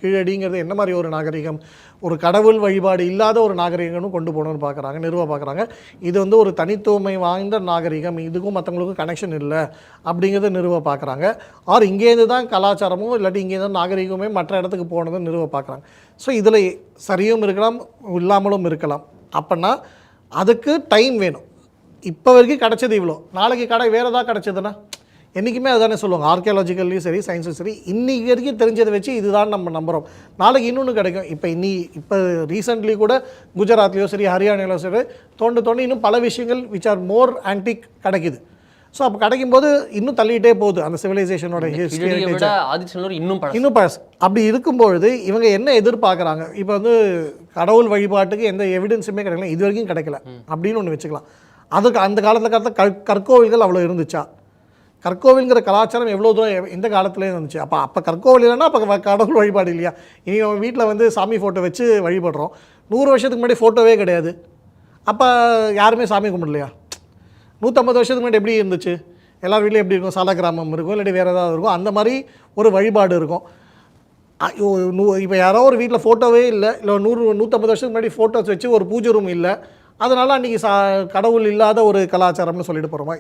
கீழடிங்கிறது என்ன மாதிரி ஒரு நாகரிகம், ஒரு கடவுள் வழிபாடு இல்லாத ஒரு நாகரிகம்னு கொண்டு போகணும்னு பார்க்குறாங்க, நிறுவ பார்க்குறாங்க. இது வந்து ஒரு தனித்துவமை வாய்ந்த நாகரிகம், இதுக்கும் மற்றவங்களுக்கும் கனெக்ஷன் இல்லை அப்படிங்கிறத நிறுவ பார்க்குறாங்க. ஆர் இங்கேருந்து தான் கலாச்சாரமும் இல்லாட்டி இங்கேருந்து நாகரிகமே மற்ற இடத்துக்கு போனதும் நிறுவ பார்க்குறாங்க. ஸோ இதில் சரியும் இருக்கலாம், இல்லாமலும் இருக்கலாம். அப்படின்னா அதுக்கு டைம் வேணும். இப்போ வரைக்கும் கிடச்சது இவ்வளோ, நாளைக்கு கடை வேறு ஏதாவது கிடச்சதுன்னா என்றைக்குமே அதுதானே சொல்லுவாங்க. ஆர்கியாலஜிக்கல்லையும் சரி, சயின்ஸும் சரி, இன்றைக்கி வரைக்கும் தெரிஞ்சதை வச்சு இதுதான் நம்ம நம்புகிறோம். நாளைக்கு இன்னொன்று கிடைக்கும். இப்போ ரீசெண்ட்லி கூட குஜராத்லேயோ சரி, ஹரியானாலையோ சரி, தோண்டி இன்னும் பல விஷயங்கள் விச் ஆர் மோர் ஆன்டிக் கிடைக்குது. ஸோ அப்போ கிடைக்கும்போது இன்னும் தள்ளிகிட்டே போகுது அந்த சிவிலைசேஷனோட ஹிஸ்ட்ரி. இன்னும் பழசு. அப்படி இருக்கும்பொழுது இவங்க என்ன எதிர்பார்க்குறாங்க? இப்போ வந்து கடவுள் வழிபாட்டுக்கு எந்த எவிடன்ஸுமே கிடைக்கல, இது வரைக்கும் கிடைக்கல அப்படின்னு ஒன்று வச்சுக்கலாம். அதுக்கு அந்த காலத்தில் கற்கோவில்கள் அவ்வளோ இருந்துச்சா? கற்கோவில்ங்கிற கலாச்சாரம் எவ்வளோ தூரம் எந்த காலத்துலேயும் இருந்துச்சு? அப்போ கற்கோவில் இல்லைன்னா அப்போ கடவுள் வழிபாடு இல்லையா? இனி நம்ம வீட்டில் வந்து சாமி ஃபோட்டோ வச்சு வழிபடுறோம். 100 வருஷத்துக்கு முன்னாடி ஃபோட்டோவே கிடையாது. அப்போ யாருமே சாமி கும்பிடலையா? 150 வருஷத்துக்கு முன்னாடி எப்படி இருந்துச்சு? எல்லார் வீட்லையும் எப்படி இருக்கும்? சால கிராமம் இருக்கும், இல்லாட்டி வேறு ஏதாவது இருக்கும். அந்த மாதிரி ஒரு வழிபாடு இருக்கும். இப்போ யாரோ ஒரு வீட்டில் ஃபோட்டோவே இல்லை, இல்லை 150 வருஷத்துக்கு முன்னாடி ஃபோட்டோஸ் வச்சு ஒரு பூஜை ரூம் இல்லை, அதனால் அன்றைக்கி கடவுள் இல்லாத ஒரு கலாச்சாரம்னு சொல்லிட்டு போகிறோமா?